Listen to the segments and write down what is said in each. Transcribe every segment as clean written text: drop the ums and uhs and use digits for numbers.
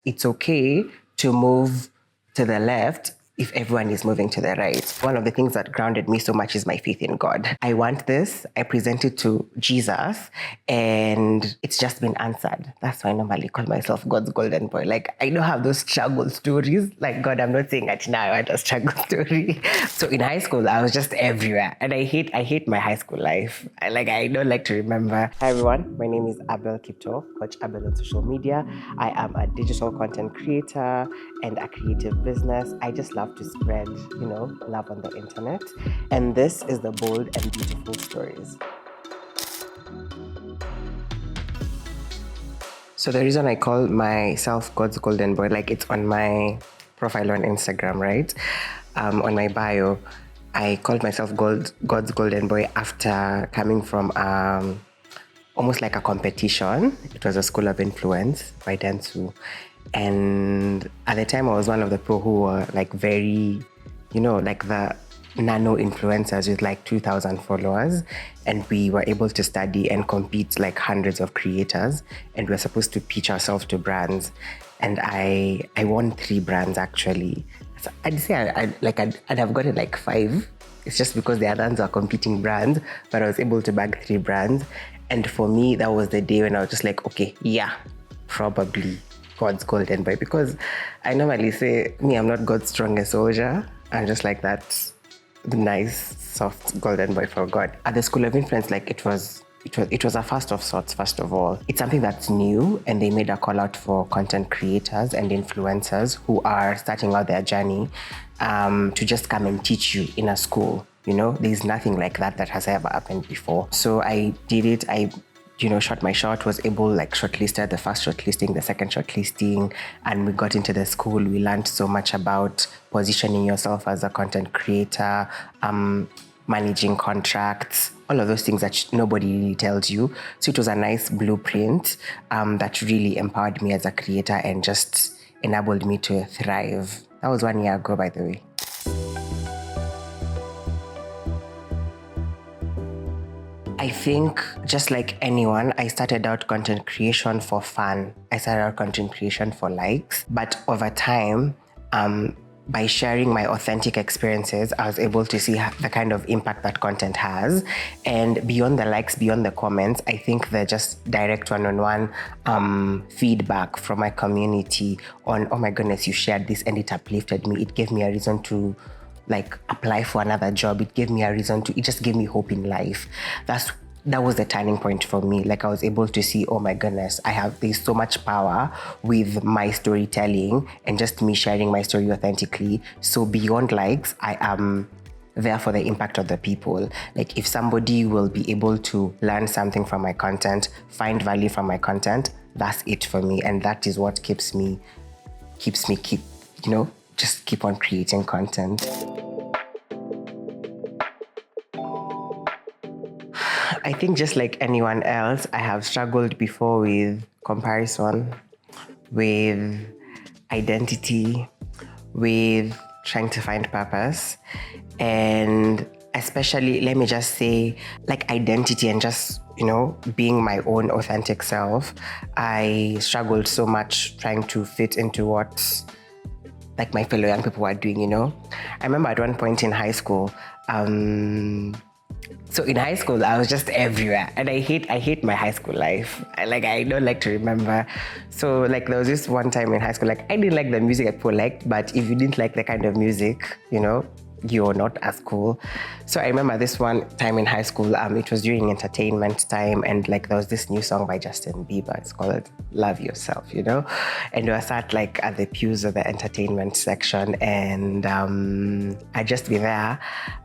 it's okay to move to the left if everyone is moving to the right. One of the things that grounded me so much is my faith in God. I want this, I present it to Jesus, and it's just been answered. That's why I normally call myself God's golden boy. Like, I don't have those struggle stories. Like, God, I'm not saying that now I want a struggle story. So in high school, I was just everywhere. And I hate my high school life. I don't like to remember. Hi everyone, my name is Abel Kiptoo, Coach Abel on social media. I am a digital content creator and a creative business. I just love to spread, love on the internet. And this is the bold and beautiful stories. So the reason I call myself God's golden boy, like it's on my profile on Instagram, right? On my bio, I called myself God's golden boy after coming from almost like a competition. It was a school of influence by Dentsu. And at the time, I was one of the people who were like very, like the nano influencers with like 2,000 followers. And we were able to study and compete like hundreds of creators. And we were supposed to pitch ourselves to brands. And I won 3 brands actually. So I'd say I'd have gotten like 5. It's just because the other ones are competing brands, but I was able to bag 3 brands. And for me, that was the day when I was just like, okay, yeah, probably God's golden boy. Because I normally say, I'm not God's strongest soldier. I'm just like that nice, soft golden boy for God. At the School of Influence, like it was a first of sorts, first of all. It's something that's new, and they made a call out for content creators and influencers who are starting out their journey to just come and teach you in a school. There's nothing like that has ever happened before. So I did it. I shot my shot, was able, like, shortlisted the first shortlisting, the second shortlisting, and we got into the school. We learned so much about positioning yourself as a content creator, managing contracts, all of those things that nobody really tells you. So it was a nice blueprint that really empowered me as a creator and just enabled me to thrive. That was 1 year ago, by the way. I think just like anyone, I started out content creation for fun. I started out content creation for likes. But over time, by sharing my authentic experiences, I was able to see the kind of impact that content has. And beyond the likes, beyond the comments, I think the just direct one-on-one feedback from my community on, oh my goodness, you shared this and it uplifted me. It gave me a reason to apply for another job. It just gave me hope in life. That was the turning point for me. I was able to see, oh my goodness, there's so much power with my storytelling and just me sharing my story authentically. So beyond likes, I am there for the impact of the people. If somebody will be able to learn something from my content, find value from my content, that's it for me. And that is what keeps me just keep on creating content. I think just like anyone else, I have struggled before with comparison, with identity, with trying to find purpose. And especially, let me just say, identity and just, being my own authentic self. I struggled so much trying to fit into what my fellow young people were doing, I remember at one point in high school, so in high school, I was just everywhere, and I hate my high school life. I don't like to remember. So there was this one time in high school, I didn't like the music that people liked, but if you didn't like the kind of music, you're not as cool. So I remember this one time in high school, it was during entertainment time, and there was this new song by Justin Bieber. It's called Love Yourself, and we were sat at the pews of the entertainment section, and I'd just be there.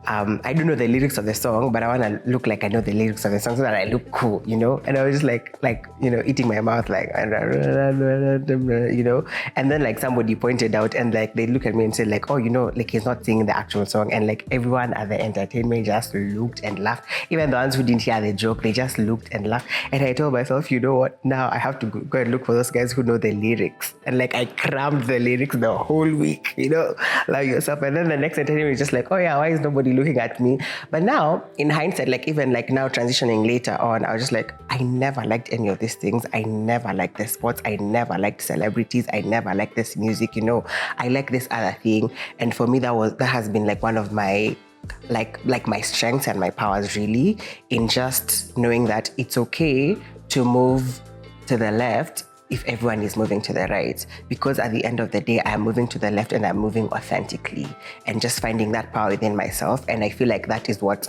I don't know the lyrics of the song, but I want to look like I know the lyrics of the song so that I look cool, and I was just eating my mouth and then somebody pointed out, and they look at me and said oh, he's not singing the actual motivational song, and like everyone at the entertainment just looked and laughed. Even the ones who didn't hear the joke, they just looked and laughed. And I told myself, you know what, now I have to go and look for those guys who know the lyrics. And like I crammed the lyrics the whole week, like yourself. And then the next entertainment is just like, oh yeah, why is nobody looking at me? But now in hindsight, like even like now transitioning later on, I was just like, I never liked any of these things. I never liked the sports. I never liked celebrities. I never liked this music, I like this other thing. And for me, that has been like one of my like my strengths and my powers, really, in just knowing that it's okay to move to the left if everyone is moving to the right, because at the end of the day, I'm moving to the left and I'm moving authentically, and just finding that power within myself. And I feel like that is what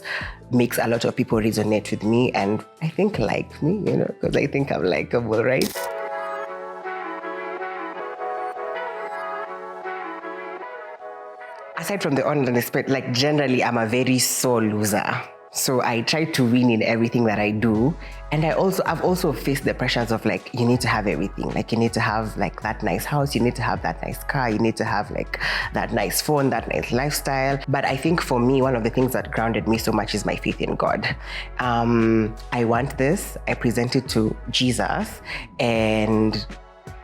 makes a lot of people resonate with me, and I think like me, because I think I'm likable, right? Aside from the online aspect, like generally, I'm a very sore loser. So I try to win in everything that I do. And I've also faced the pressures of like, you need to have everything. Like you need to have like that nice house, you need to have that nice car, you need to have like that nice phone, that nice lifestyle. But I think for me, one of the things that grounded me so much is my faith in God. I want this, I present it to Jesus, and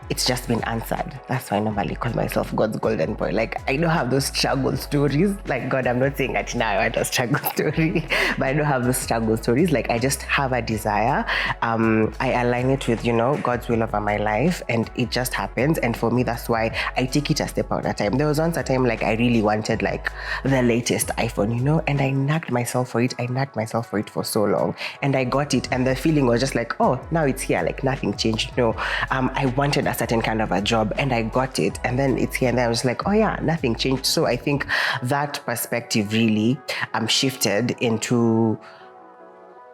it's just been answered. That's why I normally call myself God's golden boy. Like, I don't have those struggle stories. Like, God, I'm not saying that now I want a struggle story, but I don't have those struggle stories. Like, I just have a desire. I align it with, God's will over my life, and it just happens. And for me, that's why I take it a step at a time. There was once a time, like, I really wanted, like, the latest iPhone, and I nagged myself for it. I nagged myself for it for so long. And I got it. And the feeling was just like, oh, now it's here. Like, nothing changed. I wanted a certain kind of a job, and I got it, and then it's here, and then I was like, oh yeah, nothing changed. So I think that perspective really shifted into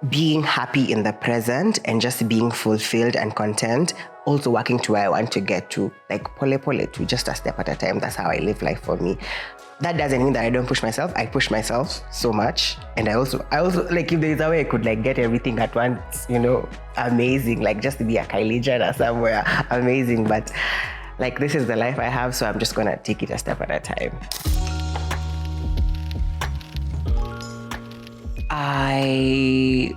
being happy in the present and just being fulfilled and content, also working to where I want to get to, like pole to just a step at a time. That's how I live life for me. That doesn't mean that I don't push myself. I push myself so much. And I also like, if there's a way I could like get everything at once, amazing, like just to be a Kylie Jenner somewhere, amazing. But like, this is the life I have, so I'm just gonna take it a step at a time. I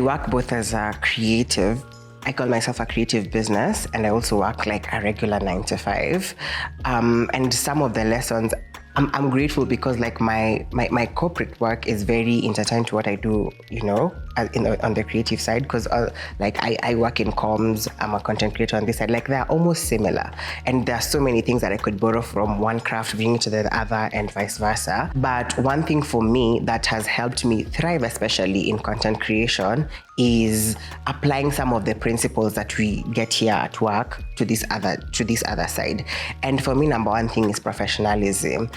work both as a creative. I call myself a creative business, and I also work like a regular 9 to 5. And some of the lessons, I'm grateful because like my corporate work is very intertwined to what I do, on the creative side, because like I work in comms, I'm a content creator on this side. Like they're almost similar, and there are so many things that I could borrow from one craft, bring it to the other, and vice versa. But one thing for me that has helped me thrive, especially in content creation, is applying some of the principles that we get here at work to this other side. And for me, number one thing is professionalism.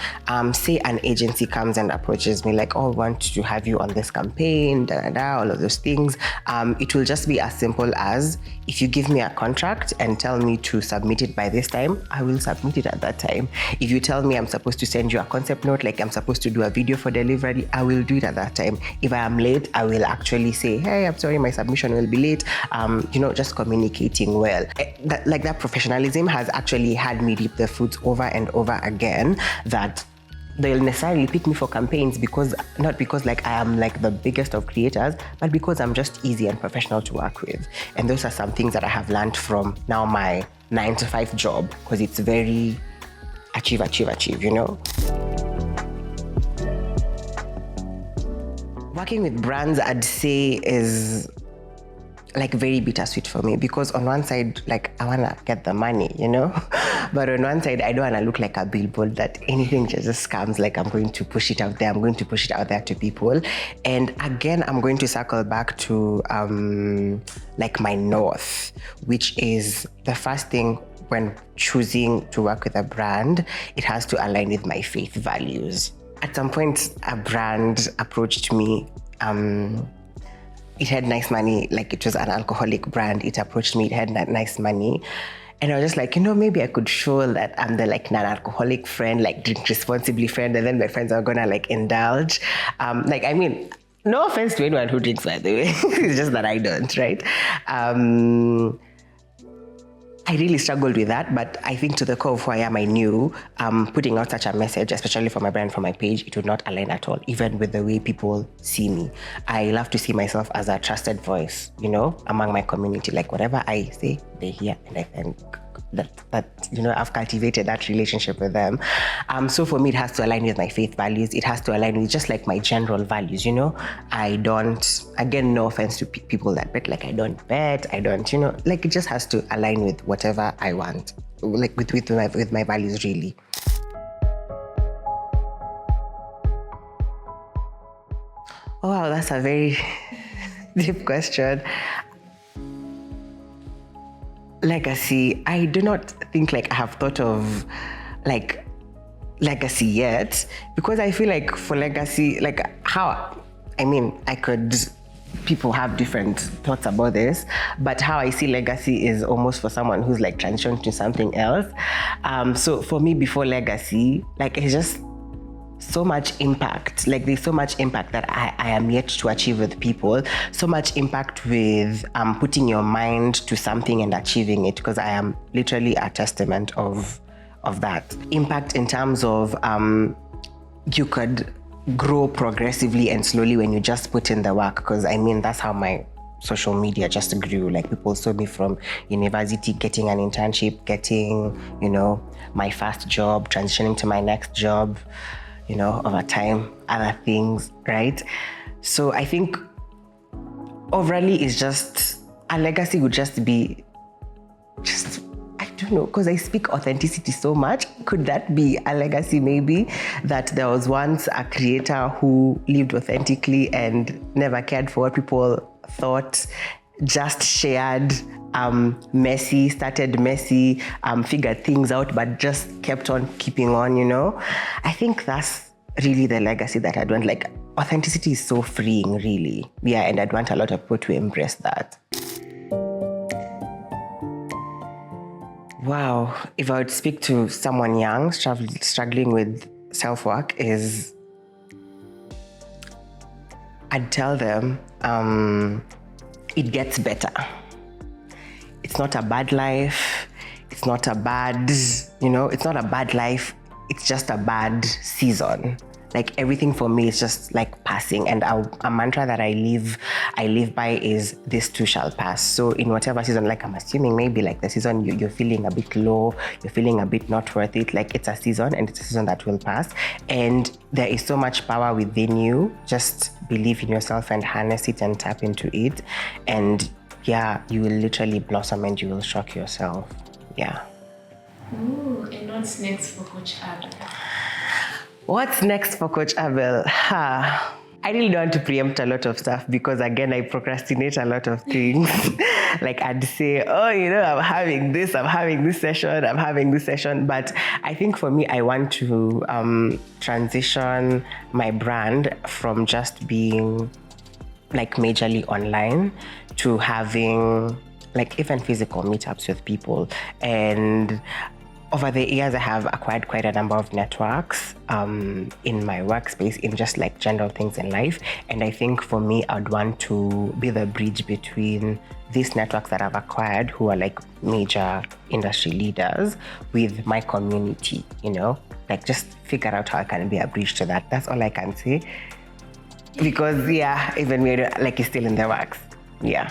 Say an agency comes and approaches me like, oh, I want to have you on this campaign, all of those things. It will just be as simple as, if you give me a contract and tell me to submit it by this time, I will submit it at that time. If you tell me I'm supposed to send you a concept note, like I'm supposed to do a video for delivery, I will do it at that time. If I am late, I will actually say, hey, I'm sorry, my submission will be late. Just communicating well. That professionalism has actually had me reap the fruits over and over again, that they'll necessarily pick me for campaigns not because like I am like the biggest of creators, but because I'm just easy and professional to work with. And those are some things that I have learned from now my 9 to 5 job, because it's very achieve. Working with brands, I'd say, is like very bittersweet for me, because on one side, like I want to get the money, but on one side, I don't want to look like a billboard that anything just comes, like I'm going to push it out there. I'm going to push it out there to people. And again, I'm going to circle back to like my north, which is the first thing when choosing to work with a brand, it has to align with my faith values. At some point, a brand approached me. It had nice money, like it was an alcoholic brand. It approached me, it had nice money. And I was just like, maybe I could show that I'm the like non-alcoholic friend, like drink responsibly friend, and then my friends are gonna like indulge. No offense to anyone who drinks, by the way. It's just that I don't, right? I really struggled with that, but I think to the core of who I am, I knew putting out such a message, especially for my brand, for my page, it would not align at all, even with the way people see me. I love to see myself as a trusted voice, among my community. Like whatever I say, they hear, and I think that I've cultivated that relationship with them. So for me, it has to align with my faith values. It has to align with just like my general values. I don't, again, no offense to people that bet, like I don't bet, I don't, like it just has to align with whatever I want, like with my values, really. Oh wow, that's a very deep question. Legacy, I do not think like I have thought of like legacy yet, because I feel like for legacy, like people have different thoughts about this, but how I see legacy is almost for someone who's like transitioned to something else. So for me, before legacy, like it's just so much impact. Like there's so much impact that I am yet to achieve with people. So much impact with putting your mind to something and achieving it, because I am literally a testament of that. Impact in terms of you could grow progressively and slowly when you just put in the work, because that's how my social media just grew. Like people saw me from university, getting an internship, getting, my first job, transitioning to my next job, over time, other things, right? So I think overall it's just, a legacy would just be, I don't know, because I speak authenticity so much. Could that be a legacy maybe? That there was once a creator who lived authentically and never cared for what people thought, just shared, started messy, figured things out, but just kept on keeping on, I think that's really the legacy that I'd want. Like authenticity is so freeing, really. Yeah, and I'd want a lot of people to embrace that. Wow, if I would speak to someone young, struggling with self-work, I'd tell them it gets better. It's not a bad life. It's not a bad, it's not a bad life. It's just a bad season. Like everything for me is just like passing. And a mantra that I live by is this too shall pass. So in whatever season, like I'm assuming maybe like the season you're feeling a bit low, you're feeling a bit not worth it, like it's a season and it's a season that will pass. And there is so much power within you. Just believe in yourself and harness it and tap into it. And yeah, you will literally blossom and you will shock yourself. Yeah. Ooh, and what's next for Coach Abel? What's next for Coach Abel? I really don't want to preempt a lot of stuff because, again, I procrastinate a lot of things. Like I'd say, I'm having this session. But I think for me, I want to transition my brand from just being like majorly online to having like even physical meetups with people. And over the years, I have acquired quite a number of networks in my workspace, in just like general things in life. And I think for me, I'd want to be the bridge between these networks that I've acquired, who are like major industry leaders, with my community, like just figure out how I can be a bridge to that. That's all I can say. Because, even we're like, it's still in the works. Yeah.